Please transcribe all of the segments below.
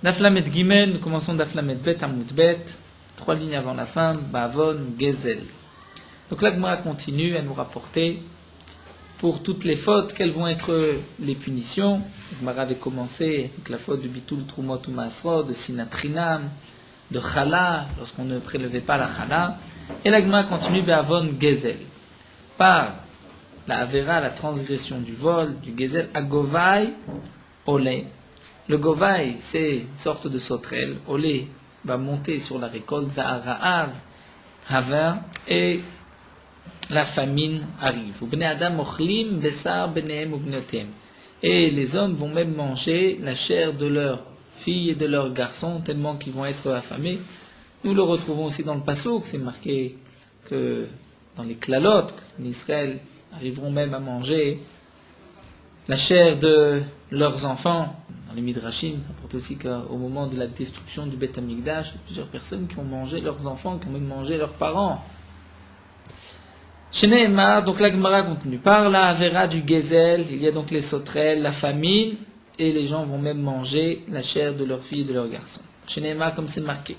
Daflamet Gimel, nous commençons Daflamet Bet Amud Bet, 3 lignes avant la fin, Bavon Gezel. Donc la Gemara continue à nous rapporter pour toutes les fautes, quelles vont être les punitions. La Gemara avait commencé avec la faute de Bitul Trumot ou Masro, de Sinatrinam, de Chala, lorsqu'on ne prélevait pas la Chala. Et la Gemara continue Bavon Gezel, par la Avera, la transgression du vol, du Gezel, Agovai, Olé. Le Govai, c'est une sorte de sauterelle. Olé va monter sur la récolte, Va'ara'av, Haver, et la famine arrive. Et les hommes vont même manger la chair de leurs filles et de leurs garçons, tellement qu'ils vont être affamés. Nous le retrouvons aussi dans le Passouk, c'est marqué que dans les Klalot, en Israël, arriveront même à manger la chair de leurs enfants. Dans les Midrashim, ça rapporte aussi qu'au moment de la destruction du Beth Amikdash, il y a plusieurs personnes qui ont mangé leurs enfants, qui ont même mangé leurs parents. Chez Nehemar, donc la Gemara continue. Par la Avera du Gezel, il y a donc les sauterelles, la famine, et les gens vont même manger la chair de leurs filles et de leurs garçons. Chez Nehemar, comme c'est marqué.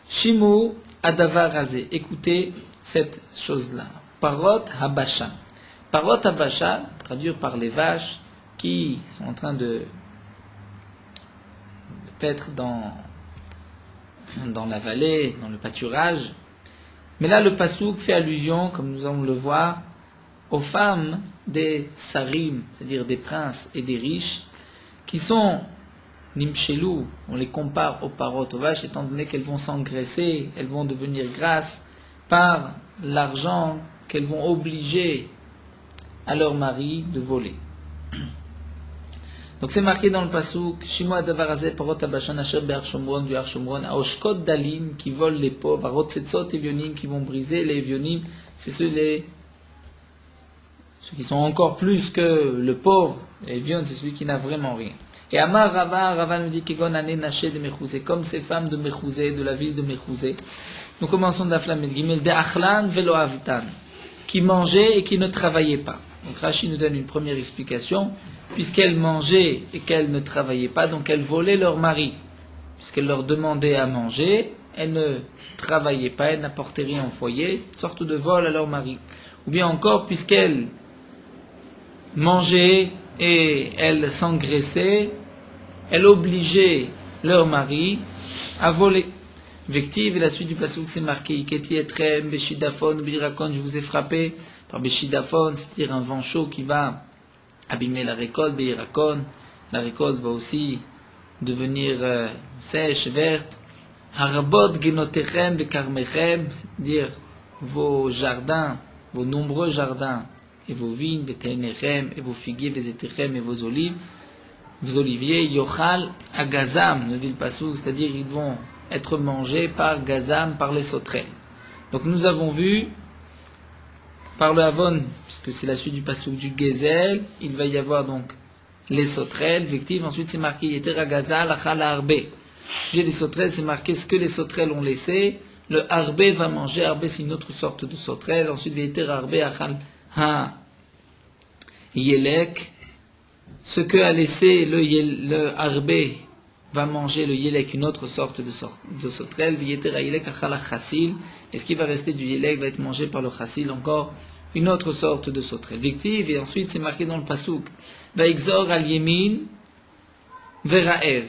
Shimu Adavar Razé, écoutez cette chose-là. Parot Habasha. Parot Habasha, traduire par les vaches qui sont en train de paître dans la vallée, dans le pâturage. Mais là, le pasouk fait allusion, comme nous allons le voir, aux femmes des sarim, c'est-à-dire des princes et des riches, qui sont nimshelou, on les compare aux parottes, aux vaches, étant donné qu'elles vont s'engraisser, elles vont devenir grasses par l'argent qu'elles vont obliger à leur mari de voler. Donc c'est marqué dans le pasouk, Shimo Adavarazé Parot Abashan Asher Be'ar Shomron du Har Shomron, Aoshkot Dalim qui volent les pauvres, Arotsetzot Evionim qui vont briser les Evionim, c'est ceux qui sont encore plus que le pauvre, Evion c'est celui qui n'a vraiment rien. Et Amar Rava nous dit Kegon Ane Naché de Mechouzé, comme ces femmes de Mechouzé, de la ville de Mechouzé. Nous commençons d'Aflam et Gimel, de Achlan Velo Avitan, qui mangeaient et qui ne travaillaient pas. Donc Rashi nous donne une première explication. Puisqu'elles mangeaient et qu'elles ne travaillaient pas, donc elles volaient leur mari. Puisqu'elles leur demandaient à manger, elles ne travaillaient pas, elles n'apportaient rien au foyer, une sorte de vol à leur mari. Ou bien encore, puisqu'elles mangeaient et elles s'engraissaient, elles obligeaient leur mari à voler. Vective, et la suite du passage c'est marqué, Iketi etrem, Beshidafon, Birakon, je vous ai frappé par Beshidafon, c'est-à-dire un vent chaud qui va abîmer la récolte, Beirakon, la récolte va aussi devenir sèche, verte. Harabot genotechem bekarmechem, c'est-à-dire vos jardins, vos nombreux jardins, et vos vignes, beteinechem, et vos figuiers, bezetechem, et vos oliviers, yochal agazam, nous dit le passouk, c'est-à-dire ils vont être mangés par gazam, par les sauterelles. Donc nous avons vu par le Havon, puisque c'est la suite du passouk du Gezel, il va y avoir donc les sauterelles, victimes. Ensuite c'est marqué Yeter Agazal Achal Arbe. Sujet des sauterelles, c'est marqué ce que les sauterelles ont laissé. Le Arbe va manger. Arbe c'est une autre sorte de sauterelle. Ensuite Yeter Arbe Achal Ha Yelek. Ce que a laissé le Arbe va manger le Yelek, une autre sorte de sauterelle. Yeter Yelek Achal Chassil. Et ce qui va rester du Yelek va être mangé par le Chassil, encore une autre sorte de sauterelle. Victive, et ensuite c'est marqué dans le Passouk, Vaixor al Yemin Veraev.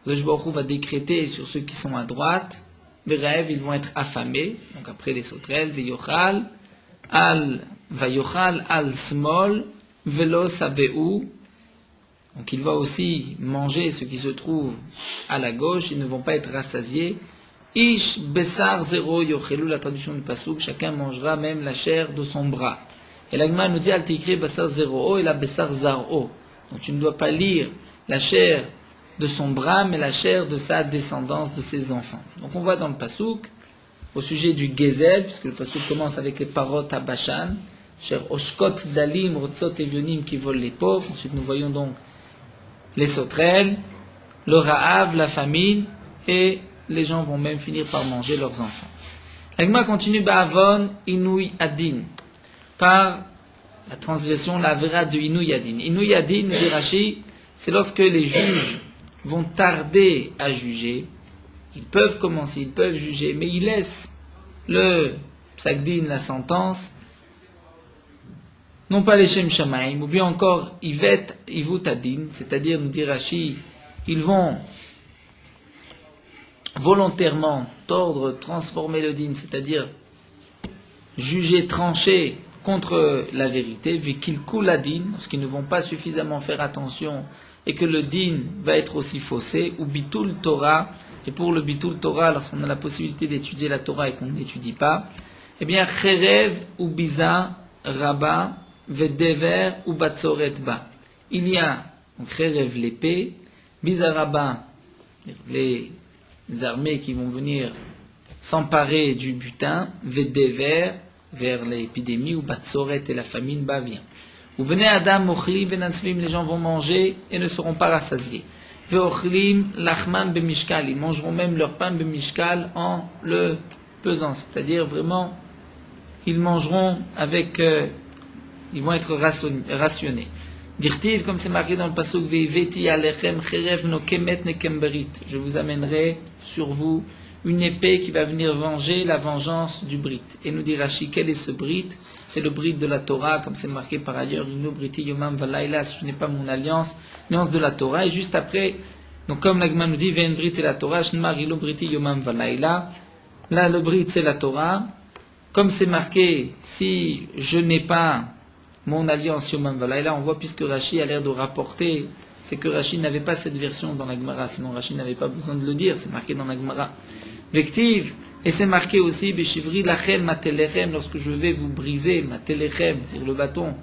Le Jborou va décréter sur ceux qui sont à droite, Veraev, ils vont être affamés, donc après les sauterelles, Vayochal al Smol Velo Saveu. Donc il va aussi manger ceux qui se trouvent à la gauche, ils ne vont pas être rassasiés. Ish Bessar Zero Yochelu, la traduction du Passouk, chacun mangera même la chair de son bras. Et l'Agma nous dit Altikri Bessar Zero et la Bessar Zaro. Donc tu ne dois pas lire la chair de son bras, mais la chair de sa descendance, de ses enfants. Donc on voit dans le Passouk, au sujet du Gezel, puisque le Passouk commence avec les parottes à Bashan, cher Oshkot Dalim, Rotzot Evionim qui volent les pauvres. Ensuite nous voyons donc les sauterelles, le Ra'av, la famine, et les gens vont même finir par manger leurs enfants. L'Agma continue Ba'avon Inouy Adin, par la transgression, la vera de Inouy Adin. Inouy Adin, dit Rashi, c'est lorsque les juges vont tarder à juger. Ils peuvent commencer, ils peuvent juger, mais ils laissent le psak-din, la sentence, non pas les Shem Shamaim, ou bien encore Ivet Ivut Adin, c'est-à-dire, nous dit Rashi, ils vont volontairement tordre, transformer le din, c'est-à-dire juger, trancher contre la vérité, vu qu'ils coulent la din, parce qu'ils ne vont pas suffisamment faire attention, et que le din va être aussi faussé, ou bitul Torah, et pour le bitul Torah, lorsqu'on a la possibilité d'étudier la Torah et qu'on n'étudie pas, eh bien, cherev ou biza rabba vedever ou batzoret ba. Il y a, donc, cherev l'épée, biza rabba, les armées qui vont venir s'emparer du butin, vedever, vers l'épidémie, ou batzoret et la famine, ba vient. Ou venez Adam, ochli, benansvim, les gens vont manger et ne seront pas rassasiés. Veochlim, lachman, bemishkal, ils mangeront même leur pain bemishkal en le pesant, c'est-à-dire vraiment, ils mangeront avec, ils vont être rationnés. Dirtiv, comme c'est marqué dans le pasuk, veiveti alechem cherev no kemet nekem berit. Je vous amènerai sur vous une épée qui va venir venger la vengeance du Brit. Et nous dit Rashi, quel est ce Brit? C'est le Brit de la Torah, comme c'est marqué par ailleurs, Inu Briti Yomam Valaila, ce n'est pas mon alliance, alliance de la Torah. Et juste après, donc comme l'Agma nous dit, Ven Brit et la Torah, Shnmar Inu Briti Yomam Valaila. Là, le Brit, c'est la Torah. Comme c'est marqué, si je n'ai pas mon alliance Yomam Valaila, on voit puisque Rashi a l'air de rapporter, c'est que Rashi n'avait pas cette version dans la Gemara, sinon Rashi n'avait pas besoin de le dire, c'est marqué dans la Gemara. Vective, et c'est marqué aussi, Beshivri lachem matelechem, lorsque je vais vous briser, matelechem, c'est-à-dire le bâton,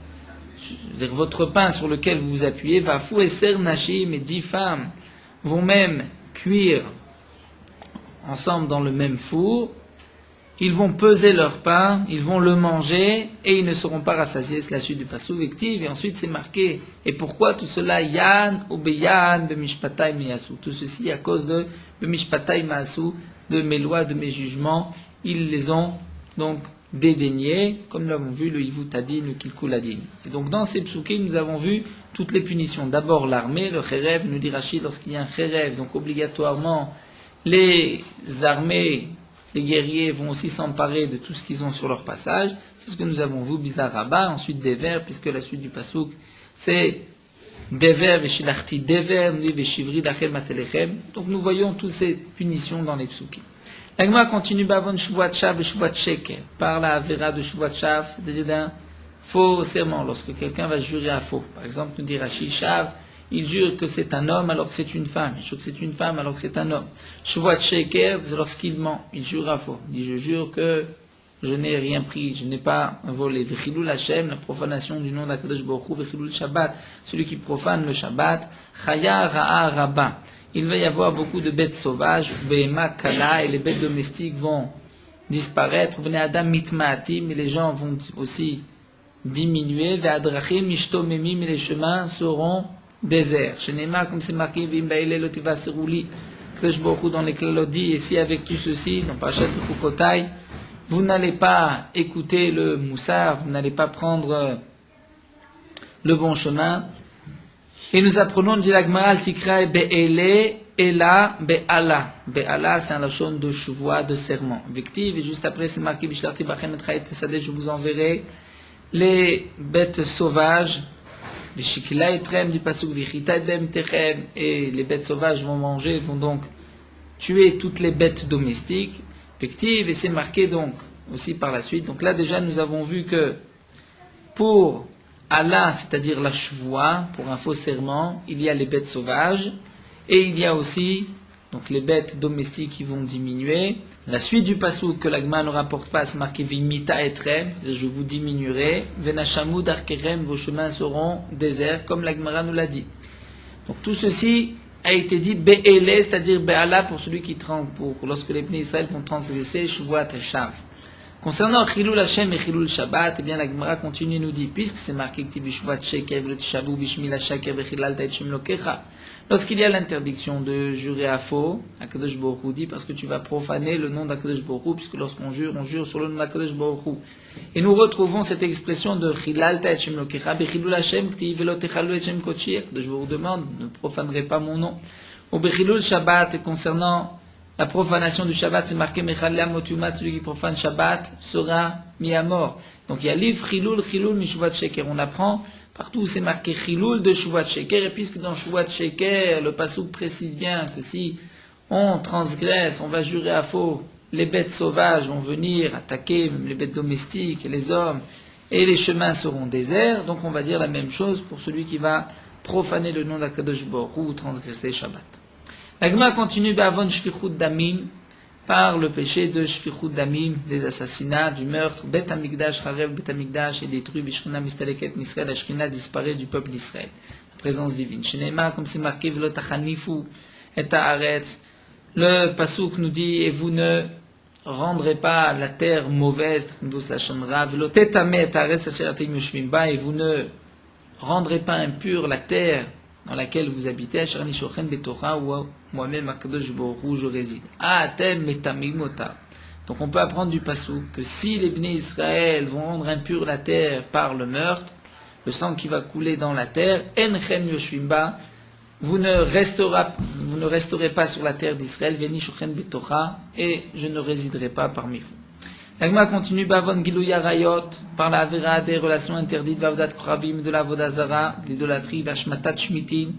c'est-à-dire votre pain sur lequel vous vous appuyez, va fou et ser nashim, et 10 femmes vont même cuire ensemble dans le même four, ils vont peser leur pain, ils vont le manger, et ils ne seront pas rassasiés, c'est la suite du passou vective, et ensuite c'est marqué, et pourquoi tout cela, yan ou beyan, bemishpatai meyasu, tout ceci à cause de bemishpatai meyasu, de mes lois, de mes jugements, ils les ont donc dédaignés, comme nous l'avons vu, le Ivutadin, le Kilkuladin. Et donc dans ces psukim, nous avons vu toutes les punitions. D'abord l'armée, le Kherev, nous dit Rachid, lorsqu'il y a un Kherev, donc obligatoirement, les armées, les guerriers vont aussi s'emparer de tout ce qu'ils ont sur leur passage. C'est ce que nous avons vu, Bizarraba, ensuite des vers, puisque la suite du pasouk, c'est Dever, Veshilachti, Dever, Veshivri, Lachem, Matelechem. Donc nous voyons toutes ces punitions dans les psukim. L'Agma continue, Bavon, Shuvat Shav et Shuvat Sheker, par la Avera de Shuvat Shav, c'est-à-dire d'un faux serment, lorsque quelqu'un va jurer à faux. Par exemple, nous dit Rashi, Shav, il jure que c'est un homme alors que c'est une femme. Il jure que c'est une femme alors que c'est un homme. Shuvat Sheker, c'est lorsqu'il ment, il jure à faux. Il dit, je jure que je n'ai rien pris, je n'ai pas volé. Vechilul Hashem, la profanation du nom d'Akadosh Baruch Hu, Vechilul Shabbat, celui qui profane le Shabbat, Chaya Ra'a Rabba. Il va y avoir beaucoup de bêtes sauvages, Behema Kala, et les bêtes domestiques vont disparaître, Bnei Adam Mitma'atim, et les gens vont aussi diminuer, Ve'adrachim Mishtomemim, et les chemins seront déserts. Shenema, comme c'est marqué, Vim Ba'ile Lotiva Seruli, Akadosh Baruch Hu dans les Klalodi, et si avec tout ceci, dans Parashat Bechukotai, vous n'allez pas écouter le moussard, vous n'allez pas prendre le bon chemin. Et nous apprenons, dit l'Agmara, al-Tikra be'ele, ela, be'ala. Be'ala, c'est un lachon de chevoix, de serment. Victive, et juste après, c'est marqué, Bishlarti bachem et traït sadeh, je vous enverrai les bêtes sauvages, Vishikila etrem, du pasuk, Vichita dem techem, et les bêtes sauvages vont manger, vont donc tuer toutes les bêtes domestiques. Effective, et c'est marqué donc aussi par la suite. Donc là déjà nous avons vu que pour Allah, c'est-à-dire la chevoie, pour un faux serment, il y a les bêtes sauvages et il y a aussi donc les bêtes domestiques qui vont diminuer. La suite du passouk que l'Agma ne rapporte pas, c'est marqué Vimita etrem, c'est-à-dire je vous diminuerai, Venashamud arkerem, vos chemins seront déserts, comme l'Agmara nous l'a dit. Donc tout ceci a été dit Be'ele, c'est-à-dire Be'ala pour celui qui trempe, pour lorsque les Bnei Israël vont transgresser Shuvat et Shav. Concernant Chilul Hashem et Chilul Shabbat, eh bien la Gemara continue et nous dit, puisque c'est marqué que Shuvat Sheker, V'le Tishavu, Bishmila Shaker, V'chilal Ta'etchem Lokecha, lorsqu'il y a l'interdiction de jurer à faux, Akadosh Baruch Hu dit, parce que tu vas profaner le nom d'Akadosh Baruch Hu, puisque lorsqu'on jure, on jure sur le nom d'Akadosh Baruch Hu. Et nous retrouvons cette expression de Chilal Ta'etchem Lokecha, B'chilul Hashem, K'ti V'lo Techalu Etchem Kochi, Akadosh Baruch Hu demande, ne profanerez pas mon nom. Au Bechilul Shabbat, et concernant la profanation du Shabbat, c'est marqué Mechalea Motumat, celui qui profane Shabbat sera mis à mort. Donc il y a livre Chilul Mishvat Sheker. On apprend partout où c'est marqué Chilul de Shvat Sheker, et puisque dans Shvat Sheker, le passouk précise bien que si on transgresse, on va jurer à faux, les bêtes sauvages vont venir attaquer, même les bêtes domestiques et les hommes, et les chemins seront déserts. Donc on va dire la même chose pour celui qui va profaner le nom d'Akadosh Baruch Hu ou transgresser Shabbat. La Gemara continue d'Avon Shfichut Damim, par le péché de Shfichut Damim, des assassinats, du meurtre. Bet Hamikdash, Charev Bet Hamikdash est détruit, Bishrina Mistaleket Nisrael, la Shrina disparaît du peuple d'Israël. La présence divine. Shenema, comme c'est marqué, Velo Tachanifu et Haaretz. Le Pasuk nous dit, et vous ne rendrez pas la terre mauvaise, Velo Tetame et Haaretz, Aseratim Yoshvimba, et vous ne rendrez pas impure la terre dans laquelle vous habitez, Sharni Shochen Betocha, où moi-même, Akadosh Baruch Hu, je réside. Atem metamimota. Donc on peut apprendre du passouk que si les Bnei Israël vont rendre impure la terre par le meurtre, le sang qui va couler dans la terre, Enchem Yoshvimba, vous ne resterez pas sur la terre d'Israël, Veni Shochen Betocha, et je ne résiderai pas parmi vous. L'Agma continue, Bavon Gilouya Rayot, par la Avera des relations interdites, Vavdat Kravim, de la Vodazara, de l'idolâtrie, Vashmatat Shmitin,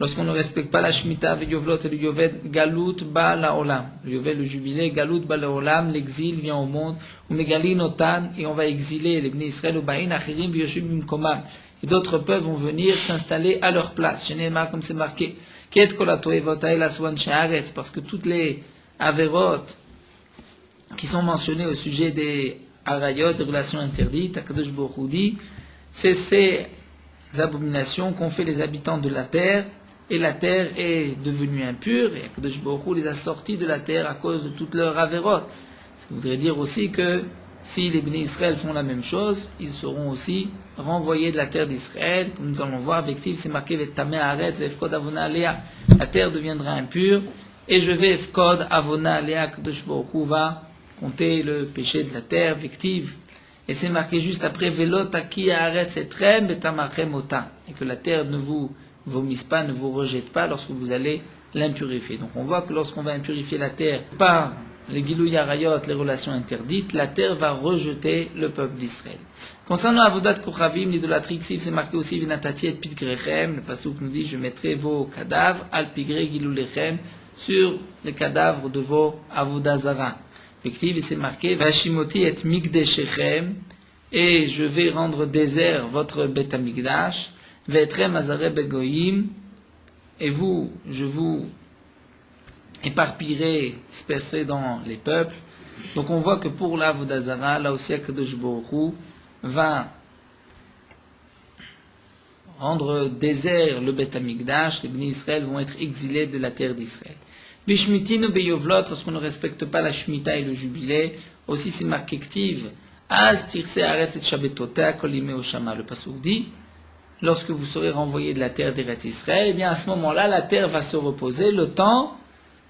lorsqu'on ne respecte pas la Shemitah, Veyovlot et le Yoved, Galut Ba Laolam. Le Yoved, le jubilé, Galut Ba Laolam, l'exil vient au monde, ou Megalin Otan, et on va exiler les Bnei Israël, ou Bain, Achirim, Vyoshim Mimkomam. Et d'autres peuples vont venir s'installer à leur place. Shenema, comme c'est marqué, Ket Kolato Evota El Aswan She'aretz, parce que toutes les Averot, qui sont mentionnés au sujet des harayot, des relations interdites, Akadosh Baruch Hu dit, c'est ces abominations qu'ont fait les habitants de la terre, et la terre est devenue impure, et Akadosh Baruch Hu les a sortis de la terre à cause de toutes leurs averot. Ça voudrait dire aussi que si les Bnei Israël font la même chose, ils seront aussi renvoyés de la terre d'Israël, comme nous allons voir, avec c'est marqué Vetameh Haaretz, Vefkod Avona Alea, la terre deviendra impure, et je vais Efkod Avona Alea, Akadosh Baruch Hu va compter le péché de la terre, victive. Et c'est marqué juste après, Velot aki haaretz etrem betamachem ota. Et que la terre ne vous vomisse pas, ne vous rejette pas lorsque vous allez l'impurifier. Donc on voit que lorsqu'on va impurifier la terre par les Gilou Yarayot, les relations interdites, la terre va rejeter le peuple d'Israël. Concernant Avodat Kochavim, l'idolâtrie, c'est marqué aussi, Vinatati et Pitgrechem, le passouk nous dit, je mettrai vos cadavres, al pigre Gilou Lechem, sur les cadavres de vos Avodazara. Effectivement, et c'est marqué, Vashimoti et Migdeshechem, et je vais rendre désert votre Bet Hamikdash, Vetrem Azare Begoyim, et vous, je vous éparpillerai, disperserai dans les peuples. Donc on voit que pour la Vodazara, là aussi Akadosh Baruch Hu va rendre désert le Bet Hamikdash, les Bnei Israël vont être exilés de la terre d'Israël. Bishmitin ou Beyovlot, lorsqu'on ne respecte pas la Shemitah et le jubilé, aussi c'est marqué Ktiv, Az tirse aretz et shabetota kolime oshama. Le passouk dit, lorsque vous serez renvoyés de la terre d'Eretz Israël, eh bien à ce moment-là, la terre va se reposer, le temps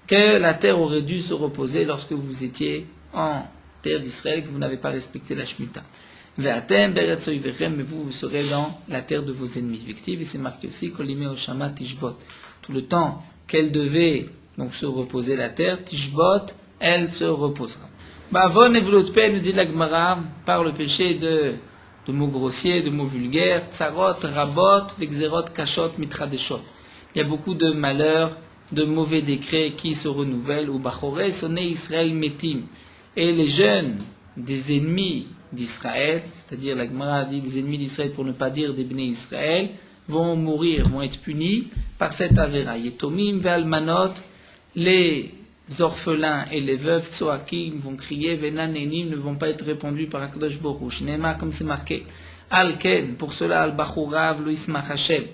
que la terre aurait dû se reposer lorsque vous étiez en terre d'Israël, que vous n'avez pas respecté la Shemitah. Ve'atem beretz oivechem, mais vous serez dans la terre de vos ennemis. Ktiv, et c'est marqué aussi kolime oshama tishbot. Tout le temps qu'elle devait donc se reposer la terre, Tishbot, elle se reposera. Bavon et Vlotpe, nous dit la Gemara, par le péché de mots grossiers, de mots vulgaires, Tsarot, Rabot, Vexerot, Kashot, Mitradeshot. Il y a beaucoup de malheurs, de mauvais décrets qui se renouvellent, ou Bachoré, Sonné Israël Metim. Et les jeunes des ennemis d'Israël, c'est-à-dire la Gemara dit les ennemis d'Israël pour ne pas dire des Bnei Israël, vont mourir, vont être punis par cette avéra. Yetomim ve'almanot, les orphelins et les veuves tsoakim vont crier, venanenim ne vont pas être répondus par Akadosh Baruch Hu. Shnema, comme c'est marqué, alken, pour cela al-bachurav lo ismach Hashem.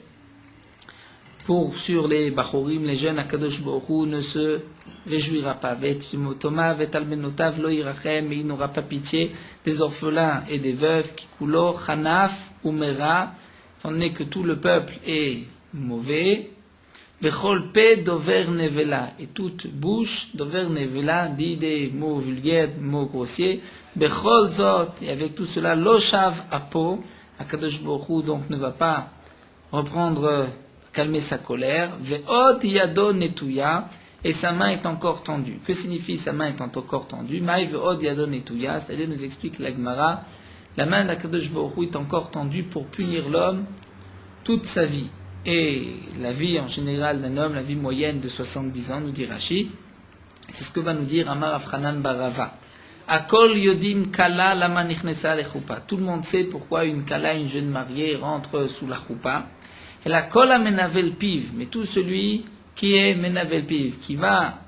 Pour sur les bachurim, les jeunes, Akadosh Baruch Hu ne se réjouira pas. Vet yimotoma vet almenotav lo irachem, et il n'aura pas pitié des orphelins et des veuves, kikulo chanaf ou mera, étant donné que tout le peuple est mauvais. Vechol pe dover nevela, et toute bouche, dover nevela, dit des mots vulgaires, des mots grossiers. Bechol zot, et avec tout cela, lo shav apo, Akadosh Baruch Hu donc ne va pas reprendre calmer sa colère. Ve'od yado netouya, et sa main est encore tendue. Que signifie sa main étant encore tendue? Maï ve'od yado netouya, c'est-à-dire nous explique la Gemara, la main d'Akadosh Baruch Hu est encore tendue pour punir l'homme toute sa vie. Et la vie en général d'un homme, la vie moyenne de 70 ans, nous dit Rashi, c'est ce que va nous dire Amar Afranan Barava. Akol yodim kala lama nichnesa lechupa. Tout le monde sait pourquoi une kala, une jeune mariée, rentre sous la choupa. Et la kol menavel piv, mais tout celui qui est menavel piv, qui va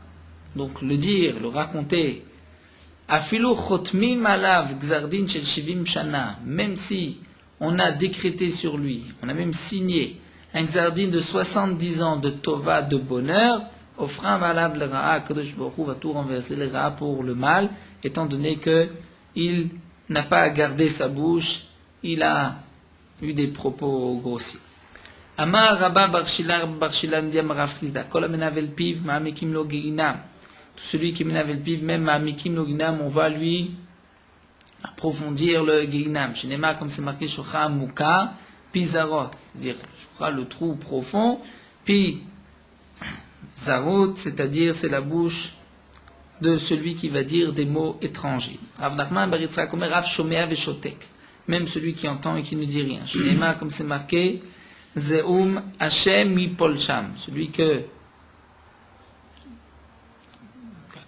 donc le dire, le raconter, afilu chotmim alav gzardin shel shivim shana, même si on a décrété sur lui, on a même signé un gzardin de 70 ans de tova, de bonheur, offrant valable le ra'a, Kadosh Baruch Hu va tout renverser le ra'a pour le mal, étant donné que il n'a pas gardé sa bouche, il a eu des propos grossiers. Amar Rabba Barshilan Diam Rav Chizda, Kol amenavel piv ma'amikim lo ginam. Tout celui qui menavel piv, même ma'amikim lo ginam, on va lui approfondir le ginam. Shinema, comme c'est marqué, Shocha Muka, Pizarot, c'est-à-dire Shocha le trou profond, puis Zarot, c'est-à-dire c'est la bouche de celui qui va dire des mots étrangers. Rav Nachman bar Yitzchak omer Rav Shomea veshotek, même celui qui entend et qui ne dit rien. Shinema, comme c'est marqué, Zeum Hashem mipol sham, celui que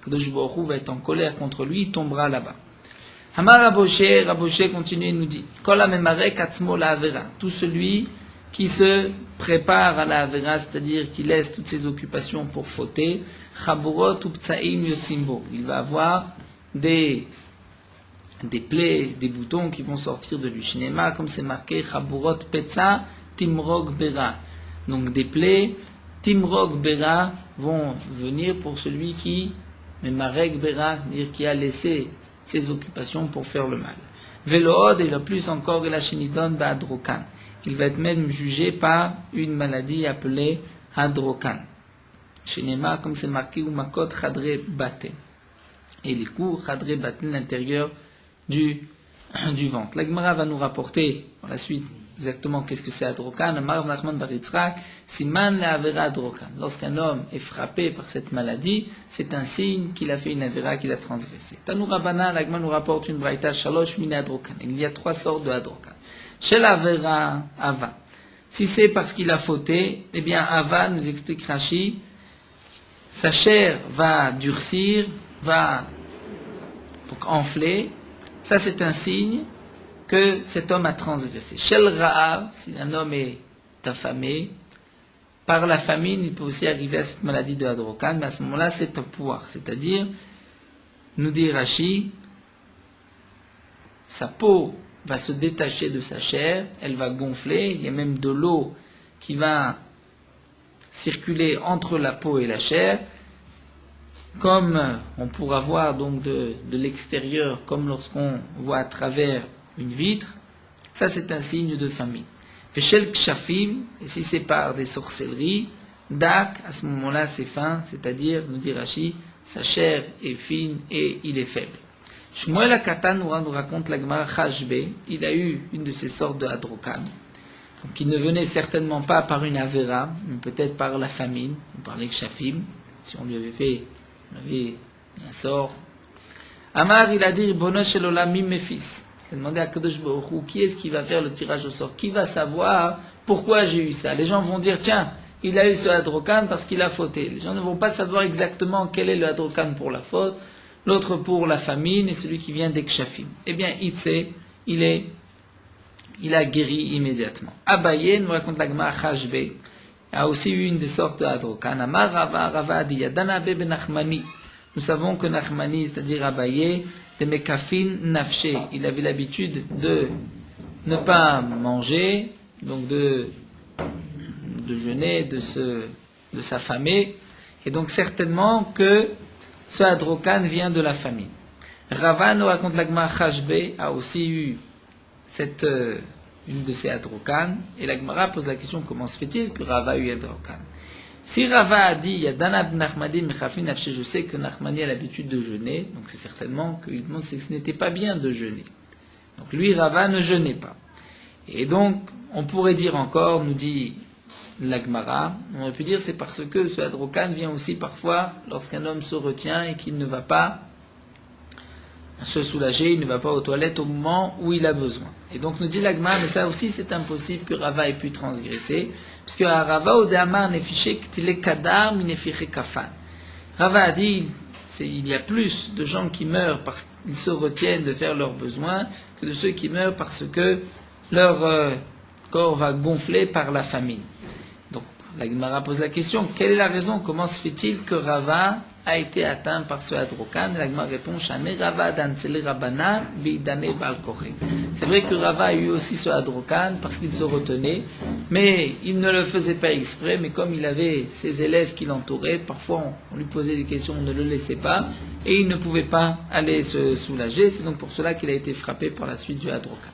Kadosh Baruch Hu va être en colère contre lui, il tombera là-bas. Hamar Raboshe continue et nous dit, Kol hamemarek atzmo la avera, tout celui qui se prépare à la avera, c'est-à-dire qui laisse toutes ses occupations pour fauter, chaburot uptsaim yotzimbo, il va avoir des plaies, des boutons qui vont sortir de lui. Shinema, comme c'est marqué, chaburot petza timrog bera, donc des plaies, timrog bera vont venir pour celui qui, memarek bera, c'est-à-dire qui a laissé ses occupations pour faire le mal. Velood, et le plus encore, la shinidon ba'adrokan, il va être même jugé par une maladie appelée Hadrokan. Shinema, comme c'est marqué, ou Makot Chadre Baten. Et les coups Chadre Baten, l'intérieur du ventre. La Gemara va nous rapporter, par la suite, exactement qu'est-ce que c'est Hadrokan. Amar Nachman bar Yitzchak, Siman la Avera Hadrokan. Lorsqu'un homme est frappé par cette maladie, c'est un signe qu'il a fait une Avera, qu'il a transgressé. Tanou Rabbanan, la Gemara nous rapporte une braïta, Shalosh min Hadrokan. Il y a 3 sortes de Hadrokan. Chez la Vera Ava. Si c'est parce qu'il a fauté, eh bien Ava, nous explique Rashi, sa chair va durcir, va donc enfler. Ça c'est un signe que cet homme a transgressé. Chez le Ra'av, si un homme est affamé, par la famine, il peut aussi arriver à cette maladie de Hadrokan, mais à ce moment-là c'est un pouvoir. C'est-à-dire, nous dit Rashi, sa peau va se détacher de sa chair, elle va gonfler, il y a même de l'eau qui va circuler entre la peau et la chair, comme on pourra voir donc de l'extérieur, comme lorsqu'on voit à travers une vitre. Ça c'est un signe de famine. Veshel kshafim, et si c'est par des sorcelleries, dak, à ce moment-là c'est fin, c'est-à-dire, nous dit Rashi, sa chair est fine et il est faible. Shmuel HaKatan nous raconte la Gemara Chashbe, il a eu une de ces sortes de Hadrokan, qui ne venait certainement pas par une Avera, mais peut-être par la famine, ou par les Kshafim, si on lui avait fait, un sort. Amar, il a dit, Bono shel olam mi mefis. Il a demandé à Kadosh Baruch Hu, qui est-ce qui va faire le tirage au sort? Qui va savoir pourquoi j'ai eu ça? Les gens vont dire, tiens, il a eu ce Hadrokan parce qu'il a fauté. Les gens ne vont pas savoir exactement quel est le Hadrokan pour la faute, l'autre pour la famine, et celui qui vient des Kshafim. Eh bien, il a guéri immédiatement. Abaye, nous raconte la Gemara Chashbe, a aussi eu une des sortes de Hadrokan. Amar Rava adi Yadana ben Nachmani. Nous savons que Nachmani, c'est-à-dire Abaye, de Mekafin Nafshe, il avait l'habitude de ne pas manger, donc de jeûner, de s'affamer, et donc certainement que ce Hadrokan vient de la famine. Rava nous raconte la Gemara Chashbe a aussi eu une de ces Hadrokan, et la Gemara pose la question, comment se fait-il que Rava a eu Hadrokan? Si Rava a dit, Yadana ben Nachmani mechafin nafshe, je sais que Nachmani a l'habitude de jeûner, donc c'est certainement qu'il demande si ce n'était pas bien de jeûner. Donc lui, Rava, ne jeûnait pas. Et donc, on pourrait dire encore, nous dit l'Agmara. On aurait pu dire c'est parce que ce Hadrokan vient aussi parfois lorsqu'un homme se retient et qu'il ne va pas se soulager, il ne va pas aux toilettes au moment où il a besoin. Et donc nous dit l'Agmara, mais ça aussi c'est impossible que Rava ait pu transgresser, puisque à Rava au Dehamar nefiché k'tile kadar minefiché kafan. Rava a dit il y a plus de gens qui meurent parce qu'ils se retiennent de faire leurs besoins que de ceux qui meurent parce que leur corps va gonfler par la famine. Donc la Gemara pose la question, quelle est la raison? Comment se fait-il que Rava a été atteint par ce Hadrokan? La Gemara répond, Shane Rava dansele Rabbanan beidane bal koché. C'est vrai que Rava a eu aussi ce Hadrokan parce qu'il se retenait, mais il ne le faisait pas exprès, mais comme il avait ses élèves qui l'entouraient, parfois on lui posait des questions, on ne le laissait pas, et il ne pouvait pas aller se soulager. C'est donc pour cela qu'il a été frappé par la suite du Hadrokan.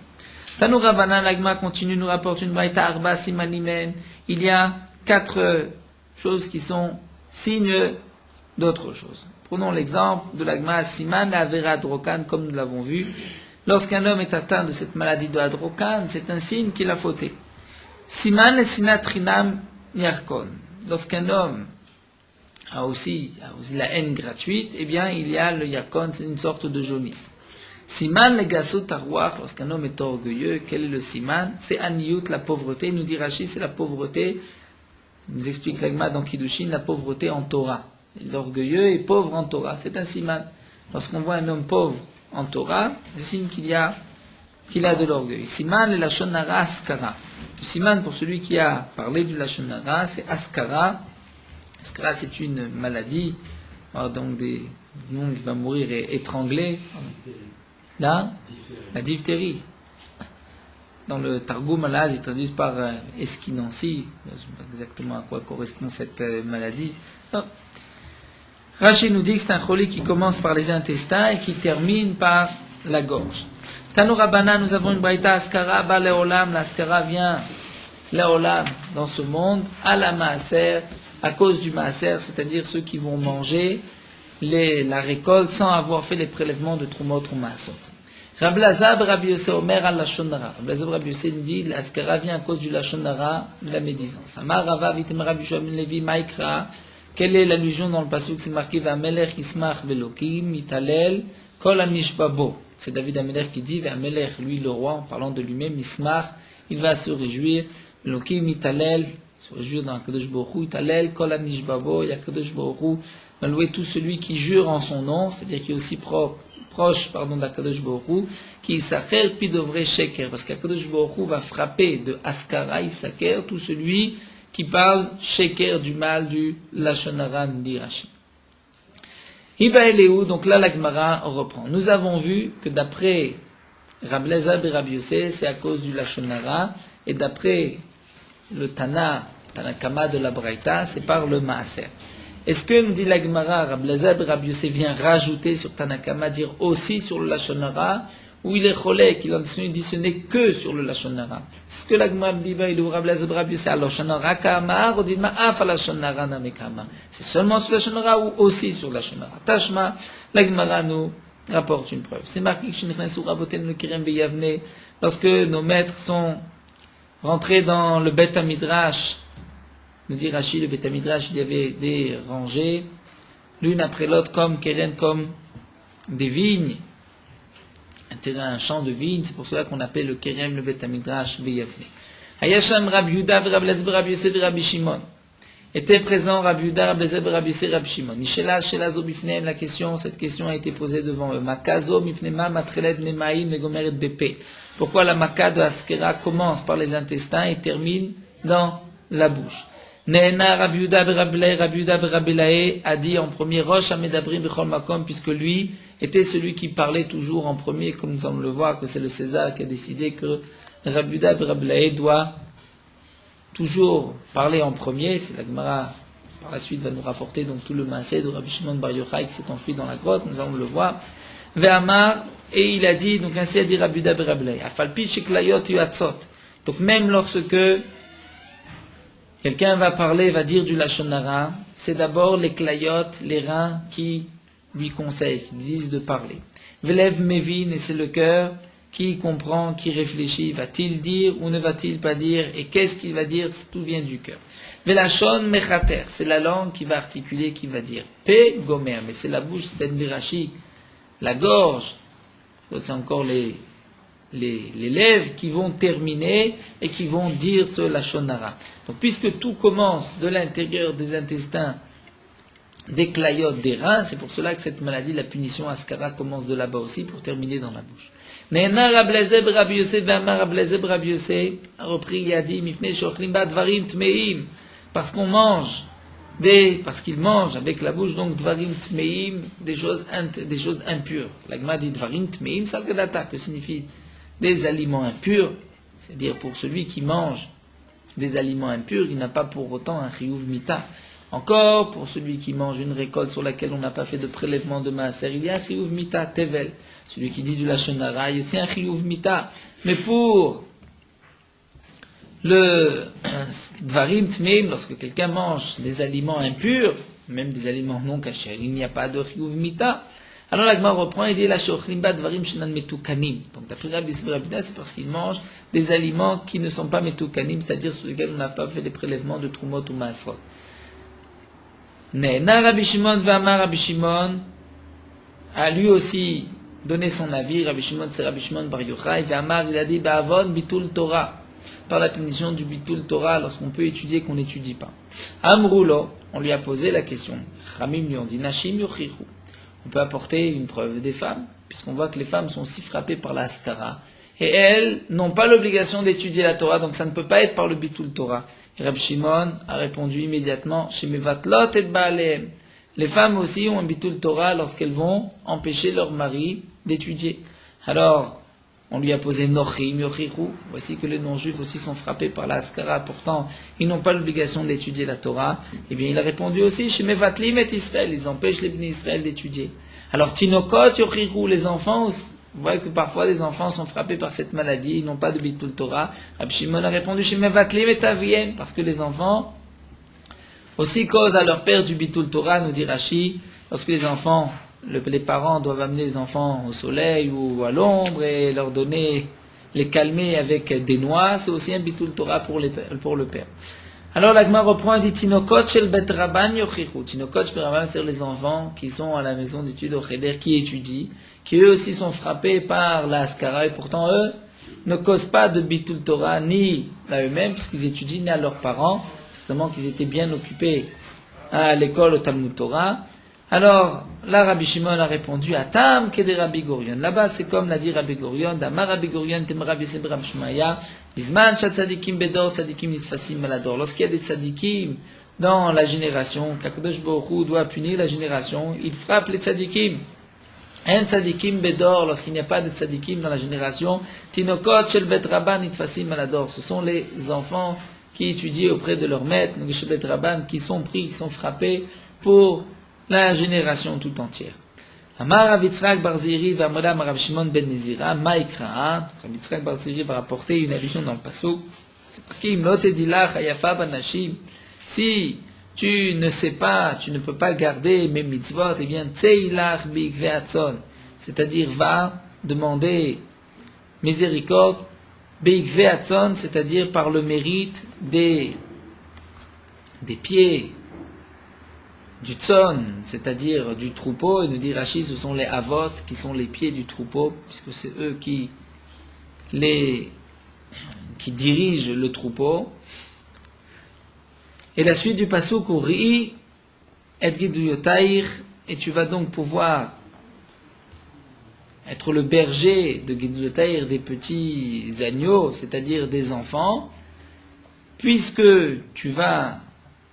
Tanou Rabbanan, l'Agma continue, nous rapporte une braïta arba simanimen. Il y a 4 choses qui sont signes d'autres choses. Prenons l'exemple de l'Agma Siman, la Avera Hadrokan, comme nous l'avons vu. Lorsqu'un homme est atteint de cette maladie de Hadrokan, c'est un signe qu'il a fauté. Siman le sinatrinam yarkon. Lorsqu'un homme a aussi la haine gratuite, eh bien il y a le yarkon, c'est une sorte de jaunisse. Siman le gasot arwach, lorsqu'un homme est orgueilleux, quel est le siman? C'est aniyut, la pauvreté. Nous dit Rashi, c'est la pauvreté. Il nous explique l'Agma dans Kiddushin, la pauvreté en Torah. L'orgueilleux est pauvre en Torah, c'est un siman. Lorsqu'on voit un homme pauvre en Torah, c'est signe qu'il a de l'orgueil. Siman le lashon hara askara. Le siman pour celui qui a parlé du lashon hara, c'est askara. Askara, c'est une maladie, donc des gens qui va mourir étranglé. Là, la diphtérie. Dans le Targum Malaz, ils traduisent par esquinancy. Je ne sais pas exactement à quoi correspond cette maladie. Non. Rashi nous dit que c'est un choli qui commence par les intestins et qui termine par la gorge. Tanou Rabbana, nous avons une braïta askara ba leolam. L'askara vient leolam dans ce monde à la maaser, à cause du maaser, c'est-à-dire ceux qui vont manger la récolte sans avoir fait les prélèvements de Trumot ou Maasot. Rabbi Lazar Rabbi Yossé Omer al Lashon Hara. Rabbi Lazar Rabbi Yossé nous dit l'askara vient à cause du Lashon Hara, de la médisance. Amar Rava vitem Rabbi Shua ben Levi Maikra. Quelle est l'allusion dans le pasuk? C'est marqué Va'amelech yismach velokim mitalel kol amishbabo. C'est David Amelech qui dit Va'amelech, lui le roi, en parlant de lui-même, yismach, il va se réjouir velokim mitalel, se réjouir dans Kadosh Baruch Hu, italel kol amishbabo, Kadosh Baruch Hu va louer tout celui qui jure en son nom, c'est-à-dire qui est aussi proche d'Akadosh Baruch Hu, qui Isacher pi devrait sheker, parce qu'Akadosh Baruch Hu va frapper de Askara Isacher tout celui qui parle sheker du mal du Lashon Hara d'Irachi. Hiba Eleu, donc là la Gemara reprend. Nous avons vu que d'après Rabbi Lazar et Rabbi Yossé, c'est à cause du Lashon Hara, et d'après le Tanakama de la Braïta, c'est par le Maaser. Est-ce que, nous dit la Gemara, Rabbi Lazar et Rabbi Yossé vient rajouter sur Tanakama, dire aussi sur le Lashon Hara, ou il est cholé, qu'il en dit ce n'est que sur le Lashon Hara? C'est ce que la Gemara dit, il ou Rabbi Lazar et Rabbi Yossé, Lashon Hara Kamar, ou dit Ma'af Lashon Hara Namekama. C'est seulement sur le Lashon Hara ou aussi sur le Lashon Hara? Tashma, la Gemara nous rapporte une preuve. C'est marqué que lorsque nos maîtres sont rentrés dans le Beth Midrash, nous dit Rashi, le Beth Midrash, il y avait des rangées, l'une après l'autre, comme Keren, comme des vignes, un champ de vignes, c'est pour cela qu'on appelle le Kerem, le Beth Midrash, Beyavne. Hayasham Rabbi Yuda, Rabbi Lazar, Rabbi Yossé, Rabbi Shimon. Était présent Rabbi Yuda, Rabbi Lazar, Rabbi Yossé, Rabbi Shimon. Nishela, Shelazo, Bifneem, cette question a été posée devant eux. Makazo, Mipnema, Matreled, Nemaïm, Megomeret, Bepé. Pourquoi la Maka de Askera commence par les intestins et termine dans la bouche? Neena Rabbi Yuda Rabbi Laé a dit en premier Rosh Amedabrim Bechol Makom, puisque lui était celui qui parlait toujours en premier, comme nous allons le voir, que c'est le César qui a décidé que Rabbi Yuda Rabbi Laé doit toujours parler en premier. C'est la Gemara par la suite va nous rapporter donc tout le maaseh de Rabbi Shimon Bar Yochai qui s'est enfui dans la grotte, nous allons le voir. Ve'amar, et il a dit, donc ainsi a dit Rabbi Yuda Rabbi Laé, Afalpi Sheklayot Yuatzot. Donc même lorsque quelqu'un va parler, va dire du Lashon Hara, c'est d'abord les klayotes, les reins qui lui conseillent, qui lui disent de parler. Velev Mevin, et c'est le cœur qui comprend, qui réfléchit, va-t-il dire ou ne va-t-il pas dire, et qu'est-ce qu'il va dire, tout vient du cœur. Velachon mechater, c'est la langue qui va articuler, qui va dire. P, gomer, mais c'est la bouche, c'est Rashi, la gorge, c'est encore les lèvres qui vont terminer et qui vont dire ce lachon hara. Donc puisque tout commence de l'intérieur des intestins, des clayotes, des reins, c'est pour cela que cette maladie, la punition askara, commence de là-bas aussi pour terminer dans la bouche. Ne'emar Rabbi Rabbi Yosef ve'amar Rabbi Yosef a repris, il a dit, mipnei shochlim ba dvarim tmeim, parce qu'on mange, parce qu'il mange avec la bouche, donc dvarim tmeim, des choses impures. L'agma dit dvarim tmeim, salgadata, que signifie des aliments impurs, c'est-à-dire pour celui qui mange des aliments impurs, il n'a pas pour autant un chiyuv mita. Encore, pour celui qui mange une récolte sur laquelle on n'a pas fait de prélèvement de maaser, il y a un chiyuv mita, tevel. Celui qui dit du lachon hara, il y a un chiyuv mita. Mais pour le dvarim tmeim, lorsque quelqu'un mange des aliments impurs, même des aliments non cachés, il n'y a pas de chiyuv mita. Alors la Gemara reprend et dit la shochlimba dvarim shenan metukanim. Donc d'après Rabbi Yosef Rabbi, c'est parce qu'il mange des aliments qui ne sont pas metukanim, c'est-à-dire sur lesquels on n'a pas fait les prélèvements de trumot ou maasrot. Ne'ena Rabbi Shimon ve'amar Rabbi Shimon a lui aussi donné son avis. Rabbi Shimon, c'est Rabbi Shimon Bar Yochai. Ve'amar, il a dit ba'avon bitul Torah, par la punition du bitul Torah, lorsqu'on peut étudier qu'on n'étudie pas. Amroulo, on lui a posé la question. Chamim lui ont dit Nashim yochichu. On peut apporter une preuve des femmes, puisqu'on voit que les femmes sont si frappées par la askara, et elles n'ont pas l'obligation d'étudier la Torah, donc ça ne peut pas être par le bitul Torah. Et Rabbi Shimon a répondu immédiatement, Shemevatlot et Baalehem. Les femmes aussi ont un bitul Torah lorsqu'elles vont empêcher leur mari d'étudier. Alors, on lui a posé Nochim yochichu. Voici que les non-juifs aussi sont frappés par la askara, pourtant ils n'ont pas l'obligation d'étudier la Torah. Eh bien, il a répondu aussi, Shemevatlim et Israël, ils empêchent les bénis Israël d'étudier. Alors, Tinokot yochichu, les enfants aussi. Vous voyez que parfois les enfants sont frappés par cette maladie, ils n'ont pas de bitul Torah. Rabbi Shimon a répondu Shemevatlim et Aviem, parce que les enfants aussi causent à leur père du bitul Torah, nous dit Rashi, lorsque les enfants, les parents doivent amener les enfants au soleil ou à l'ombre et leur donner, les calmer avec des noix, c'est aussi un bitul Torah pour le père. Alors l'Agma reprend et dit Tinokot shel bet rabban yochichu. Tinokot shel bet rabban, c'est les enfants qui sont à la maison d'études au Cheder, qui étudient, qui eux aussi sont frappés par la askara, et pourtant eux ne causent pas de bitul Torah ni à eux-mêmes, puisqu'ils étudient, ni à leurs parents, certainement qu'ils étaient bien occupés à l'école au Talmud Torah. Alors, là, Rabbi Shimon a répondu, Atam kede Rabbi Gorion. Là-bas, c'est comme l'a dit Rabbi Gorion, Damar Rabbi Gorion, tem Rabbi Yosef Rabbi Shmaya, Bisman shat tzadikim bedor, tzadikim nitfasim malador. Lorsqu'il y a des tzadikim dans la génération, qu'Akadosh Baruch Hu doit punir la génération, il frappe les tzadikim. Un tzadikim bedor, lorsqu'il n'y a pas de tzadikim dans la génération, Tinokot shel bet rabban nitfasim malador. Ce sont les enfants qui étudient auprès de leur maître, shel bet rabban, qui sont pris, qui sont frappés pour la génération tout entière. Amar Rav Yitzchak bar Ziri v'amodam Rav Shimon ben Nezira ma'ikra. Rav Yitzchak bar Ziri va rapporter une allusion dans le pasuk. C'est pour qui imlot edilach hayafa banashim. Si tu ne sais pas, tu ne peux pas garder mes mitzvot, eh bien tseilach b'ikvei atzon. C'est-à-dire va demander miséricorde b'ikvei atzon, c'est-à-dire par le mérite des pieds du tzon, c'est-à-dire du troupeau, et nous dit Rashi, ce sont les avot qui sont les pieds du troupeau, puisque c'est eux qui dirigent le troupeau. Et la suite du pasuk, Uri et Giduyotair, et tu vas donc pouvoir être le berger de Giduyotair, des petits agneaux, c'est-à-dire des enfants, puisque tu vas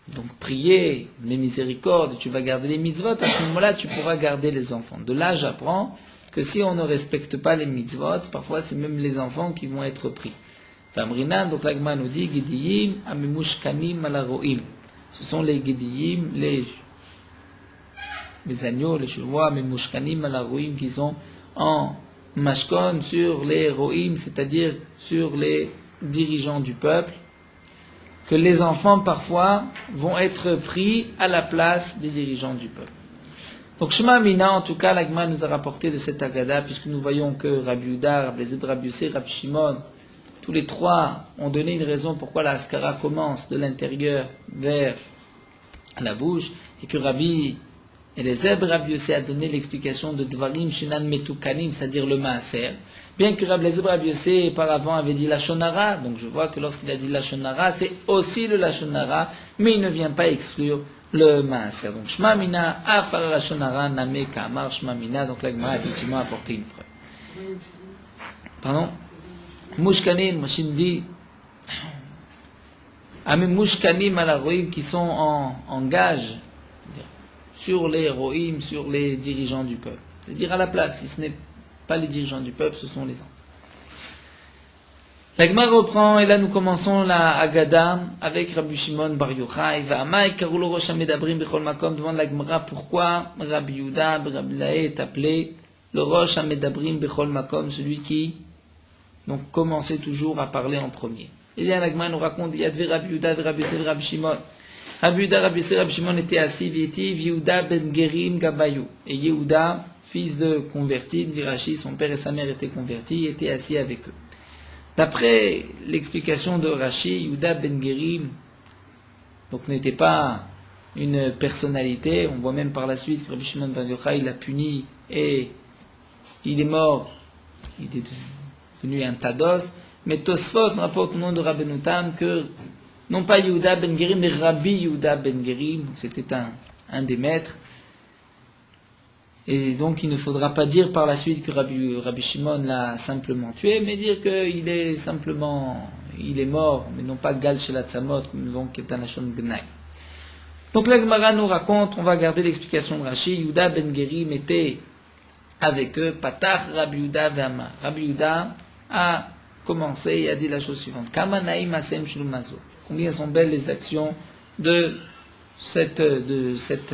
donc prier les miséricordes, tu vas garder les mitzvot, à ce moment-là tu pourras garder les enfants. De là j'apprends que si on ne respecte pas les mitzvot, parfois c'est même les enfants qui vont être pris. Famrinan, donc l'Agma nous dit Gidiyim amimushkanim alaroim. Ce sont les Gidiyim, les agneaux, les chevaux, amimushkanim alaroim, qui sont en mashkon sur les roim, c'est-à-dire sur les dirigeants du peuple, que les enfants parfois vont être pris à la place des dirigeants du peuple. Donc Shema Mina, en tout cas, l'Agma nous a rapporté de cette Agada, puisque nous voyons que Rabbi Yehuda, Rabbi Eliezer, Rabbi Yossé, Rabbi Shimon, tous les trois ont donné une raison pourquoi la Haskara commence de l'intérieur vers la bouche, et que Rabbi Eliezer, Rabbi Yossé a donné l'explication de Dvarim Shenan Metukanim, c'est-à-dire le Maaser. Bien que Rabbi Eliezer, Rabbi Yossé, auparavant avait dit la Shonara, donc je vois que lorsqu'il a dit la Shonara, c'est aussi le la Shonara, mais il ne vient pas exclure le Maaser. Donc Shema Mina, Afar la Shonara, Name Kamar Shema Mina, donc la Gemara a effectivement apporté une preuve. Pardon? Mushkanim, Moshin dit, Amim Mushkanim à la Roïm qui sont en gage sur les Roïm, sur les dirigeants du peuple. C'est-à-dire à la place, si ce n'est pas les dirigeants du peuple, ce sont les enfants. La Gemara reprend, et là nous commençons la Haggadah avec Rabbi Shimon Bar Yochai. Va'amai karulo rosh hamedabrim bechol makom. Demande la Gemara pourquoi Rabbi Yehuda Rabbi Laé est appelé le rosh hamedabrim bechol makom, celui qui donc commençait toujours à parler en premier. Et bien la Gemara nous raconte, il y avait Rabbi Yehuda, Rabbi Yossé, Rabbi Shimon. Rabbi Yehuda, Rabbi Yossé, Rabbi Shimon étaient assis, Vietiv, Yehuda ben Gerim Gabayou. Et Yehuda, fils de converti, Rashi, son père et sa mère étaient convertis, étaient assis avec eux. D'après l'explication de Rashi, Yehuda ben Gerim donc n'était pas une personnalité. On voit même par la suite que Rabbi Shimon ben Yochai l'a puni et il est mort. Il est devenu un tados. Mais Tosfot rapporte au nom de Rabbeinu Tam que non pas Yehuda ben Gerim, mais Rabbi Yehuda ben Gerim, c'était un des maîtres. Et donc il ne faudra pas dire par la suite que Rabbi Shimon l'a simplement tué, mais dire qu'il est simplement, il est mort, mais non pas Gal Shelat Samot, comme donc qui est un Lachon Gnai. Donc la Gemara nous raconte, on va garder l'explication de Rashi, Yehuda ben Gerim était avec eux, Patach Rabbi Yehuda ve'ama. Rabbi Yehuda a commencé et a dit la chose suivante, Kama naim asem shlumazo. Combien sont belles les actions de cette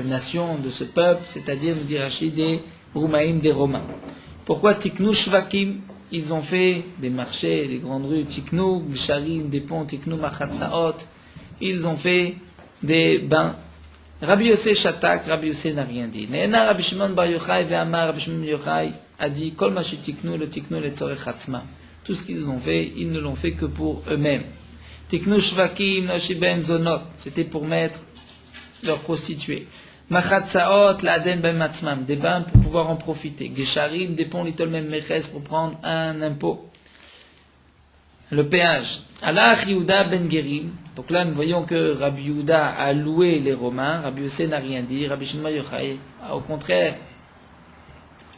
nation, de ce peuple, c'est-à-dire, nous dit Rachid, des Roumaïm, des Romains. Pourquoi Tiknou Shvakim? Ils ont fait des marchés, des grandes rues, Tiknou, Gsharim, des ponts, Tiknou Machatsaot, ils ont fait des bains. Rabbi Yossé Shatak, Rabbi Yossé n'a rien dit. Ne'ena Rabbi Shimon Bar Yochai ve'amar, Rabbi Shimon Bar Yochai a dit, Kol ma shetiknu, le tiknu le tzorech hatzma. Tout ce qu'ils ont fait, ils ne l'ont fait que pour eux-mêmes. Tiknu Shvakim, la Shibem Zonot, c'était pour mettre leurs prostituées. Machatsaot, la aden ben matzmam, des bains pour pouvoir en profiter. Gesharim, des ponts litol même meches pour prendre un impôt. Le péage. Allah Yehuda ben Gerim. Donc là, nous voyons que Rabbi Yehuda a loué les Romains. Rabbi Yossé n'a rien dit. Rabbi Shimon Bar Yochai, au contraire,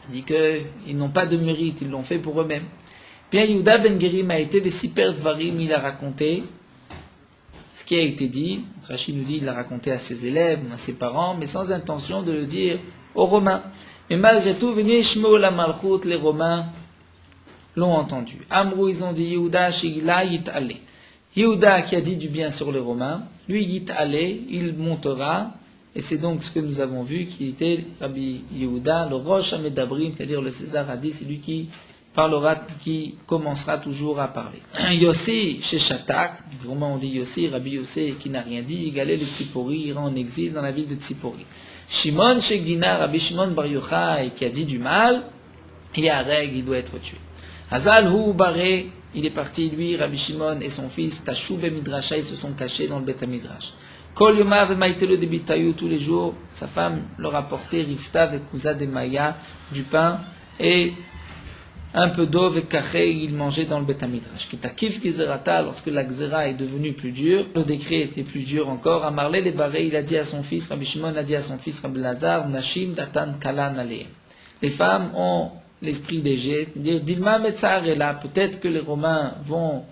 dit qu'ils n'ont pas de mérite, ils l'ont fait pour eux-mêmes. Bien, Yehuda ben Gerim a été Vesiper Dvarim, il a raconté ce qui a été dit. Rachid nous dit il l'a raconté à ses élèves, à ses parents, mais sans intention de le dire aux Romains. Mais malgré tout, Venishmo la Malchut, les Romains l'ont entendu. Amrou, ils ont dit Yehuda Shigila Yit'ale. Yehuda qui a dit du bien sur les Romains, lui Yit'ale, il montera, et c'est donc ce que nous avons vu, qui était Rabbi Yehuda, le Rosh Hamedabrim, c'est-à-dire le César a dit, c'est lui qui parlera, qui commencera toujours à parler. Yossi chez Shatak, vraiment on dit Yossi, Rabbi Yossé qui n'a rien dit, égalé le Tzipori, ira en exil dans la ville de Tzipori. Shimon chez Gina, Rabbi Shimon Bar Yochai qui a dit du mal, il y a règle, il doit être tué. Hazal hu baré, il est parti, lui, Rabbi Shimon et son fils, Tashou be Midrasha, ils se sont cachés dans le Bet HaMidrash. Kol Yoma vemaitelo de Bitayu, tous les jours, sa femme leur apportait Rifta vekuza de Maya, du pain, et un peu d'eau avec cachée, il mangeait dans le Bet HaMidrash. Kitakif Gizerata, lorsque la Gzera est devenue plus dure, le décret était plus dur encore. Amarle les barrés, il a dit à son fils, Rabbi Shimon a dit à son fils Rabbi Lazar, Nashim Datan Kalan Aleem. Les femmes ont l'esprit léger, dire Dilma Metzar est là, peut-être que les Romains vont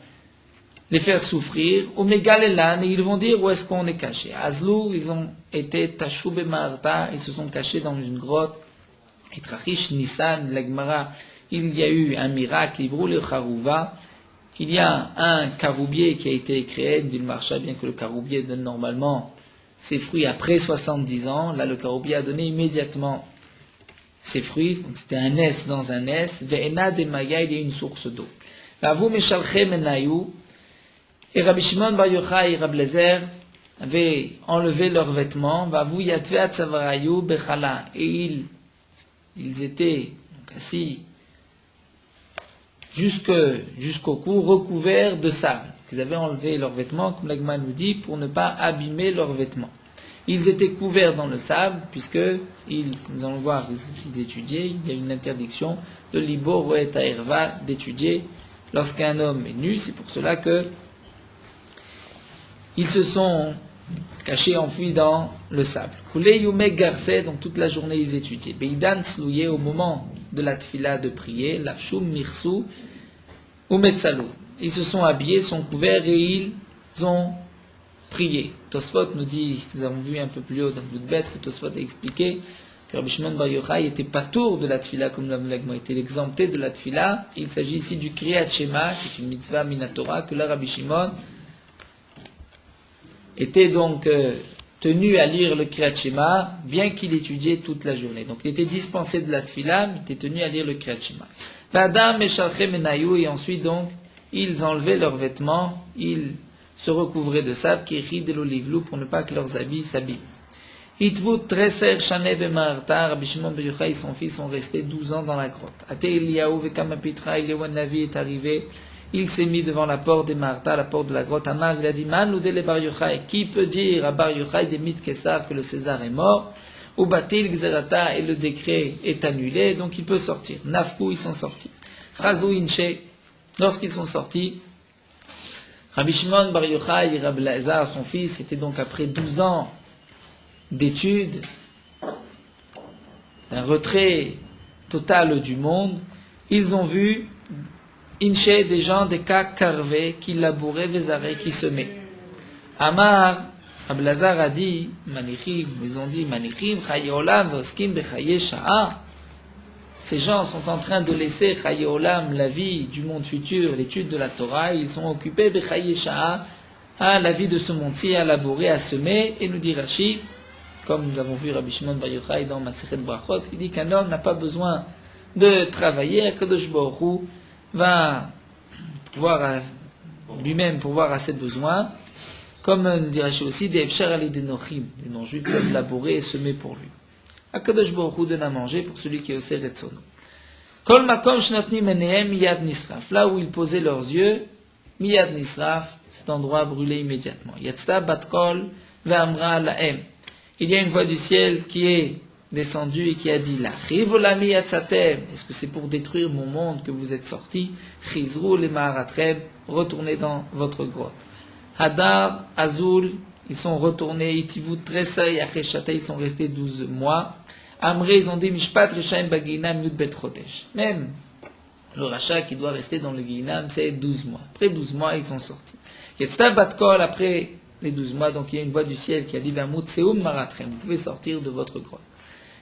les faire souffrir, ou Megalelan, et ils vont dire où est-ce qu'on est caché. Azlou, ils ont été Tashou be Marta, ils se sont cachés dans une grotte. Et Trachish Nissan, l'Agmara, il y a eu un miracle, Ibrou le Charouva, il y a un caroubier qui a été créé d'une marcha, bien que le caroubier donne normalement ses fruits après 70 ans, là le caroubier a donné immédiatement ses fruits, donc c'était un S dans un S, Ve'ena de Maya, il y a une source d'eau. Vavu Meshalche Menayou, et Rabbi Shimon Bar Yochai et Rabbi Eliezer avaient enlevé leurs vêtements, et ils étaient donc, assis jusqu'au cou, recouverts de sable. Ils avaient enlevé leurs vêtements, comme l'Agma nous dit, pour ne pas abîmer leurs vêtements. Ils étaient couverts dans le sable, puisque, nous allons voir, ils étudiaient, il y a une interdiction de libo roet aerva, d'étudier lorsqu'un homme est nu. C'est pour cela que ils se sont cachés, enfouis dans le sable. Koulé yumek garse, donc toute la journée ils étudiaient. Beidan tslouye, au moment de la tfila de prier, lafshum mirsu ou metsalou. Ils se sont habillés, sont couverts et ils ont prié. Tosfot nous dit, nous avons vu un peu plus haut dans le Bête que Tosfot a expliqué que Rabbi Shimon Bar Yochai était pas tour de la tfila comme l'Agma était exempté de la tfila. Il s'agit ici du Kriyat Shema, qui est une mitzvah minatora, que là Rabbi Shimon était donc tenu à lire le Kriyat Shema, bien qu'il étudiait toute la journée. Donc il était dispensé de la tfila, mais il était tenu à lire le Kriyat Shema. Vadam meshalche menayou, et ensuite donc ils enlevaient leurs vêtements, ils se recouvraient de sable, qui de l'olivlou, pour ne pas que leurs habits s'abîment. Hitvut treser shanev emarta, Rabbi Shimon Bar Yochai et son fils sont restés 12 ans dans la grotte. Ate Eliyahu vekama Pitra, Eliyahu Navi est arrivé, il s'est mis devant la porte des Martha, la porte de la grotte. Amar, il a dit, Man udele Bar Yochai, qui peut dire à Bar Yochai des mythes Kessar que le César est mort, ou batil Gzerata, et le décret est annulé, donc il peut sortir. Nafkou, ils sont sortis. Chazou inche, lorsqu'ils sont sortis, Rabbi Shimon Bar Yochai et Rabbi Lazar, son fils, c'était donc après 12 ans d'études, un retrait total du monde, ils ont vu Inche, des gens, des cas carvés, qui labouraient, Vézaré, qui semaient. Amar, Rabbi Lazar a dit, Manichim, ils ont dit, Manichim, Chaye Olam, Voskim, Bechaye Sha'a. Ces gens sont en train de laisser Chaye Olam, la vie du monde futur, l'étude de la Torah, ils sont occupés, Bechaye Sha'a, à la vie de ce monde-ci, à labourer, à semer, et nous dit Rashi, comme nous avons vu Rabbi Shimon Bar Yochai dans Masechet Brachot, il dit qu'un homme n'a pas besoin de travailler, Akadosh Baruch Hu va pouvoir lui-même pourvoir à ses besoins, comme nous dit Rashi aussi, des Efshar Ali des Nochim, les non-juifs peuvent labourer et semer pour lui. Akadosh Baruch Hu donne à manger pour celui qui est au Seret Sono. Kol makom shnatni menehem miyad nisraf, là où ils posaient leurs yeux, miyad nisraf, cet endroit brûlé immédiatement. Yatzta bat kol ve'amra lahem. Il y a une voix du ciel qui est descendu et qui a dit là, est-ce que c'est pour détruire mon monde que vous êtes sortis? Chizrou le maharatreb, retournez dans votre grotte. Hadar, Azul, ils sont retournés. Itivut Tresa et Acheshata, ils sont restés 12 mois. Amré, ils ont dit Mishpat Reshaim Baginam Yud Bet Chodesh. Même le rachat qui doit rester dans le Ginam, c'est 12 mois. Après 12 mois, ils sont sortis. Yetzta Batkol, après les 12 mois, donc il y a une voix du ciel qui a dit Vamut Seum Maratrem, vous pouvez sortir de votre grotte.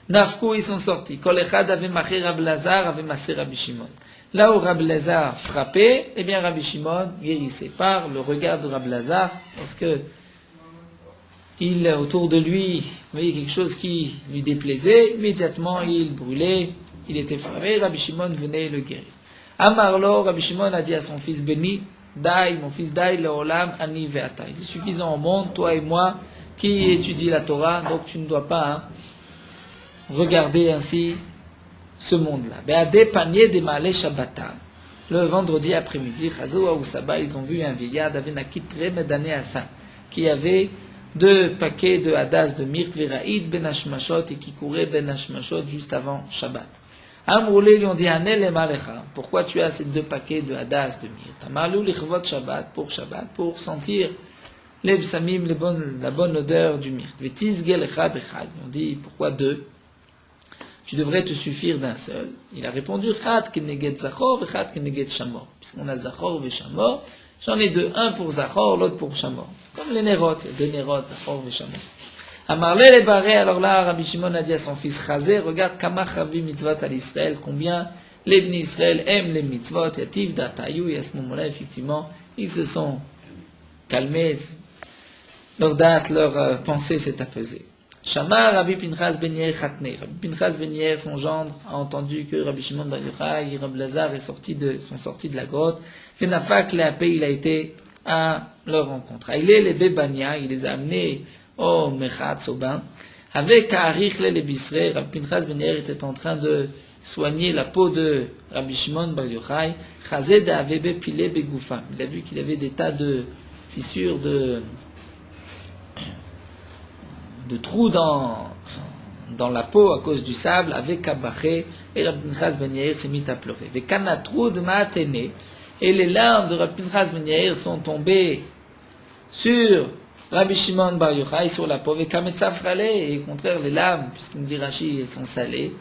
Nafkou, ils sont sortis. Kol Echad avait maché Rabbi Lazar, avait massé Rabbi Shimon. Là où Rabbi Lazar frappait, eh bien Rabbi Shimon guérissait par le regard de Rabbi Lazar, parce que autour de lui, voyait quelque chose qui lui déplaisait, immédiatement il brûlait, il était frappé, Rabbi Shimon venait le guérir. Amarlo, Rabbi Shimon a dit à son fils Beni, Dai, mon fils Dai, leolam, ani ve'ata. Il est suffisant au monde, toi et moi, qui étudie la Torah, donc tu ne dois pas regarder ainsi ce monde-là. Be'ade panier de ma'ale shabbata. Le vendredi après-midi, Chazoua ou Saba, ils ont vu un vieillard d'Avenakit Remedané Asa, qui avait 2 paquets de hadas de myrte, Veraïd ben Hashmashot, et qui courait ben Hashmashot juste avant Shabbat. Amroulé lui ont dit, Hanel malecha, pourquoi tu as ces 2 paquets de hadas de myrte? Amalou lichvot Shabbat, pour sentir les samim, la bonne odeur du myrte. Vetis gelecha bechad, ils ont dit, pourquoi 2? Tu devrais te suffire d'un seul. Il a répondu, Chad keneget Zachor, Chad keneget Shamor. Puisqu'on a Zachor et Shamor, j'en ai 2, un pour Zachor, l'autre pour Shamor. Comme les Nérot, il y a 2 Nérot, Zachor et Shamor. Amarle les barrés, alors là, Rabbi Shimon a dit à son fils Chazé, regarde Kama Chavi mitzvot à l'Israël, combien les Bnei Israël aiment les mitzvot, Yativ Datayou, et à ce moment-là, effectivement, ils se sont calmés, leur date, leur pensée s'est apaisée. Shamar Rabbi Pinchas ben Yair Chatne. Rabbi Pinchas ben Yair, son gendre, a entendu que Rabbi Shimon Bar Yochai et Rabbi Lazar sont sortis de la grotte. Fenafak Leapé, il a été à leur rencontre. Il est les Bébania, il les a amenés au Mechat Soban. Avec Arich le Bisre, Rabbi Pinchas Ben Yair était en train de soigner la peau de Rabbi Shimon Bar Yochai. Chazed Avebe Pile Begoufa. Il a vu qu'il avait des tas de fissures, de trous dans la peau à cause du sable, avec Kabaché, et Rabbi Pinchas Ben Yair s'est mis à pleurer. Avec Kanatrud Maatene, et les larmes de Rabbi Pinchas Ben Yair sont tombées sur Rabbi Shimon Bar Yochai, sur la peau, et Kametzafrale, et au contraire, les larmes, puisqu'il me dit Rashi, elles sont salées.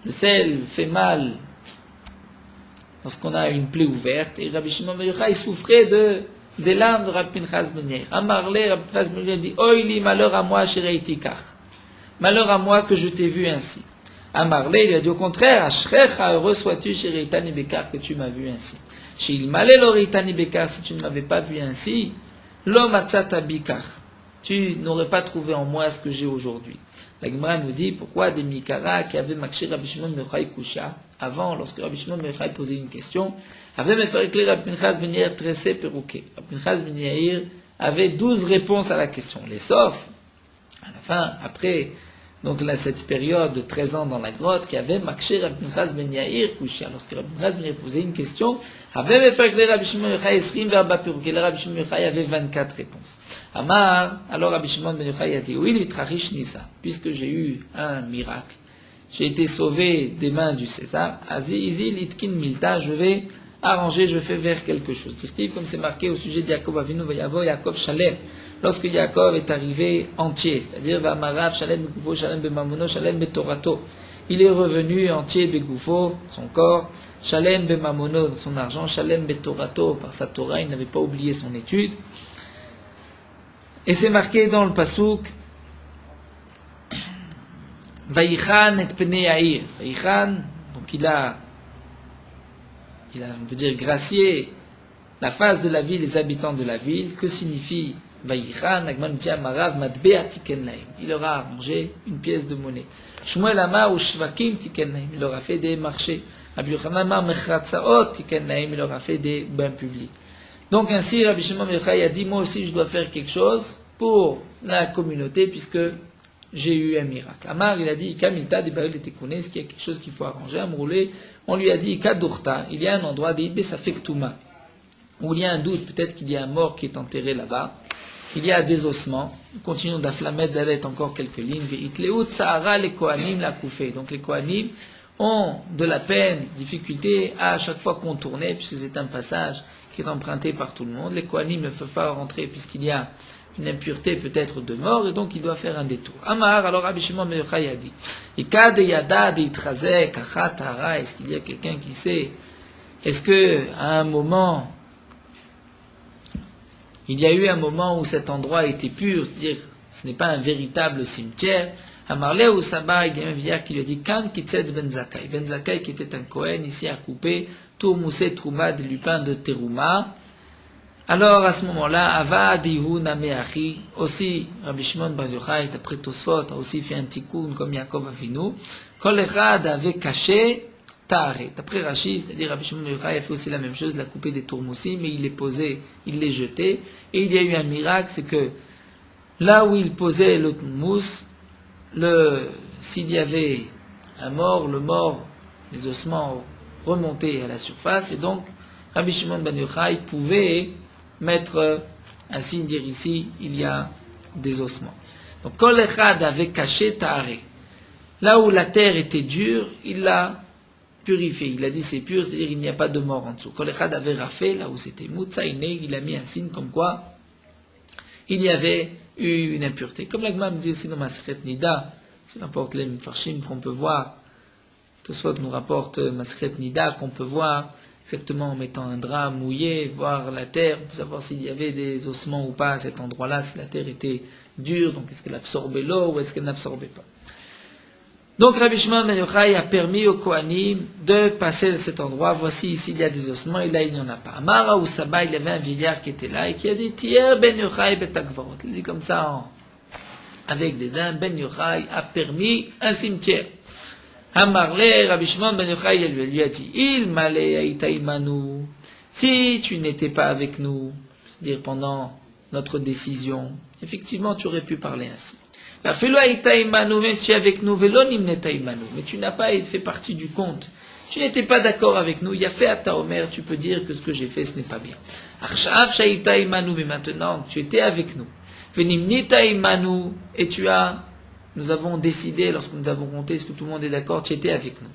Le sel fait mal lorsqu'on a une plaie ouverte, et Rabbi Shimon Bar Yochai souffrait des larmes de Rabbi Pinchas Ben Yair. Amarle, Rabbi Pinchas Ben Yair dit, Oili, malheur à moi, Shireitikach. Malheur à moi que je t'ai vu ainsi. Amarle, il a dit au contraire, Ashrecha, heureux sois-tu, Shireitani Bekar, que tu m'as vu ainsi. Shil Malé, Loreitani Bekar, si tu ne m'avais pas vu ainsi, Lo Matzata Bikar, tu n'aurais pas trouvé en moi ce que j'ai aujourd'hui. La Gemara nous dit pourquoi des Mikara qui avaient marché Rabbi Shimon Ben Yochai Kusha, avant, lorsque Rabbi Shimon Ben Yochai posait une question, avait mefarikle Rabbi Pinchas Ben Yair tressé perouké. Rabbi Pinchas Ben Yair avait 12 réponses à la question. Les sauf, à la fin, après, donc là, cette période de 13 ans dans la grotte, qui avait marché Rabbi Pinchas Ben Yair Kusha, lorsque Rabbi Pinchas Ben Yair posait une question, avait mefarikle Rabbi Shimon Ben Yochai Esrim Verba perouké. Là, Rabbi Shimon Ben Yochai avait 24 réponses. Amar, alors Rabbi Shimon Ben Yochai a dit, oui, vitrachish nisa, puisque j'ai eu un miracle, j'ai été sauvé des mains du César, Izi litkin milta, je vais arranger, je fais vers quelque chose. Dirtiv, comme c'est marqué au sujet de Yaakov Avinu, Vayavo Yaakov Shalem, lorsque Yaakov est arrivé entier, c'est-à-dire Vamarav Shalem Begoufo, Shalem Bemamono, Shalem Betorato, il est revenu entier Begoufo, son corps, Shalem Bemamono, son argent, Shalem Betorato, par sa Torah, il n'avait pas oublié son étude. Et c'est marqué dans le Pasuk, Vaïchan et Pnei Haïr. Vaïchan, donc il a, on peut dire, gracié la face de la ville, les habitants de la ville. Que signifie Vaïchan? Nagman dit Amarav Matbea Tiken Laim. Il leur a arrangé une pièce de monnaie. Shmuel Amar ou Shvakim Tiken Laim. Il leur a fait des marchés. Rabbi Yochanan Amar Mechratzaot Tiken Laim. Il leur a fait des bains publics. Donc ainsi, Rabbi Shimon Ben Yochai a dit, moi aussi je dois faire quelque chose pour la communauté, puisque j'ai eu un miracle. Amar, il a dit, Kamilta, des barils étaient connus, est-ce qu'il y a quelque chose qu'il faut arranger, Amroulé, on lui a dit, Kadurta, il y a un endroit, d'Idbe Safektouma, où il y a un doute, peut-être qu'il y a un mort qui est enterré là-bas, il y a des ossements, nous continuons d'Aflamed, d'aller encore quelques lignes, Veitleut Sahara, les Kohanim, la Koufé. Donc les Kohanim ont de la peine, difficulté à chaque fois contourner, puisque c'est un passage qui est emprunté par tout le monde. Les Kohanim ne peuvent pas rentrer puisqu'il y a une impureté peut-être de mort, et donc il doit faire un détour. Amar, alors Rabbi Shimon Ben Yochai a dit, Ikad yada deitrazek achatara, est-ce qu'il y a quelqu'un qui sait, est-ce que à un moment, il y a eu un moment où cet endroit était pur, c'est-à-dire ce n'est pas un véritable cimetière. Amarle ou Sabah, il y a un vieillard qui lui a dit, Kan kitzetz Ben Zakai. Ben Zakai qui était un Kohen, ici a coupé Tourmoussé Trouma des lupins de Terouma. Alors à ce moment-là, Ava Dihu Nameachi, aussi Rabbi Shimon Bar Yochai, d'après Tosfot, a aussi fait un tikkun comme Yaakov Avinu. Kol Echad avait caché Ta'aret. D'après Rashi, c'est-à-dire Rabbi Shimon Bar Yochai a fait aussi la même chose, il a coupé des tourmoussis, mais il les posait, il les jetait. Et il y a eu un miracle, c'est que là où il posait le mousse, s'il y avait un mort, le mort, les ossements remontaient à la surface, et donc Rabbi Shimon Ben Yochai pouvait mettre un signe, dire ici, il y a des ossements. Donc, Kol Echad avait caché Ta'are. Là où la terre était dure, il l'a purifié. Il a dit c'est pur, c'est-à-dire il n'y a pas de mort en dessous. Kol Echad avait rafé, là où c'était Moutsaïne, il a mis un signe comme quoi il y avait eu une impureté. Comme l'Agma me dit aussi dans Masechet Nida, c'est rapporte les Mfarshim qu'on peut voir, Tosfot nous rapporte Masechet Nida qu'on peut voir exactement en mettant un drap mouillé, voir la terre, pour savoir s'il y avait des ossements ou pas à cet endroit-là, si la terre était dure, donc est-ce qu'elle absorbait l'eau ou est-ce qu'elle n'absorbait pas. Donc Rabbi Shimon Ben Yochai a permis aux Kohanim de passer à cet endroit, voici ici il y a des ossements et là il n'y en a pas. Amara ou Saba, il y avait un vieillard qui était là et qui a dit Tier Ben Yochai betakvarot. Il dit comme ça avec des dents, Ben Yochai a permis un cimetière. Amarle, Rabbi Shimon Ben Yochai lui a dit, il m'allait aïta imanu, si tu n'étais pas avec nous, c'est-à-dire pendant notre décision. Effectivement, tu aurais pu parler ainsi. Même si tu es avec nous, mais tu n'as pas fait partie du compte. Tu n'étais pas d'accord avec nous. Il a fait à ta Omer, tu peux dire que ce que j'ai fait, ce n'est pas bien. Mais maintenant, tu étais avec nous. Et nous avons décidé, lorsque nous avons compté, est-ce que tout le monde est d'accord, tu étais avec nous.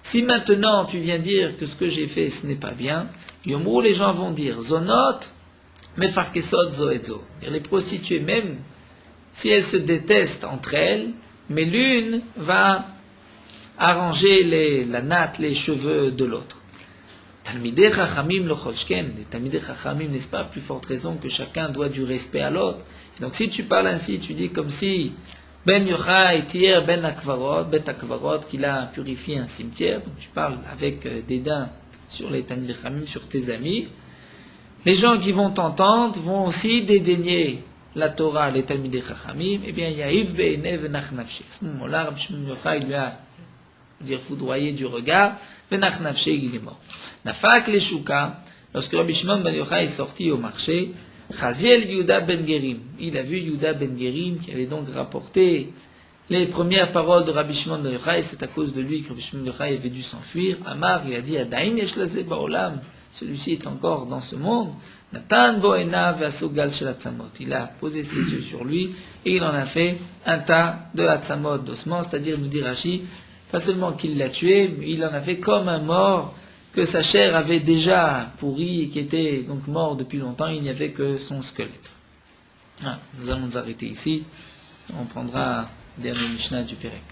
Si maintenant tu viens dire que ce que j'ai fait, ce n'est pas bien, les gens vont dire, Zonot, Mefarkesot, Zoezo. Les prostituées, même si elles se détestent entre elles, mais l'une va arranger la natte, les cheveux de l'autre. Talmidei Chachamim lo cholshken, les Talmidei Chachamim, n'est-ce pas, plus forte raison que chacun doit du respect à l'autre. Donc si tu parles ainsi, tu dis comme si Ben Yochai tier Ben Akvarot, Bet Akvarot, qu'il a purifié un cimetière, donc tu parles avec dédain sur les Talmidei Chachamim, sur tes amis. Les gens qui vont t'entendre vont aussi dédaigner la Torah, les Talmidei Chachamim, eh bien, Yahiv Be'enev Venach Nafsheh. À ce moment-là, Rabbi Shimon Yochai lui a foudroyé du regard, Venach Nafsheh, il est mort. Nafak les Shuka, lorsque Rabbi Shimon Ben Yochai est sorti au marché, Chaziel Yehuda Ben Gerim, il a vu Yehuda Ben Gerim qui avait donc rapporté les premières paroles de Rabbi Shimon Ben Yochai, c'est à cause de lui que Rabbi Shimon Ben Yochai avait dû s'enfuir. Amar, il a dit, Adaim Yesh Lazeh Ba'olam, celui-ci est encore dans ce monde. Natan Boena Ve'asogal Shel Atzamot, il a posé ses yeux sur lui et il en a fait un tas de Atzamot, d'ossements, c'est-à-dire, nous dit Rashi, pas seulement qu'il l'a tué, mais il en a fait comme un mort que sa chair avait déjà pourri et qui était donc mort depuis longtemps, il n'y avait que son squelette. Nous allons nous arrêter ici, on prendra le dernier Mishnah du Pérec.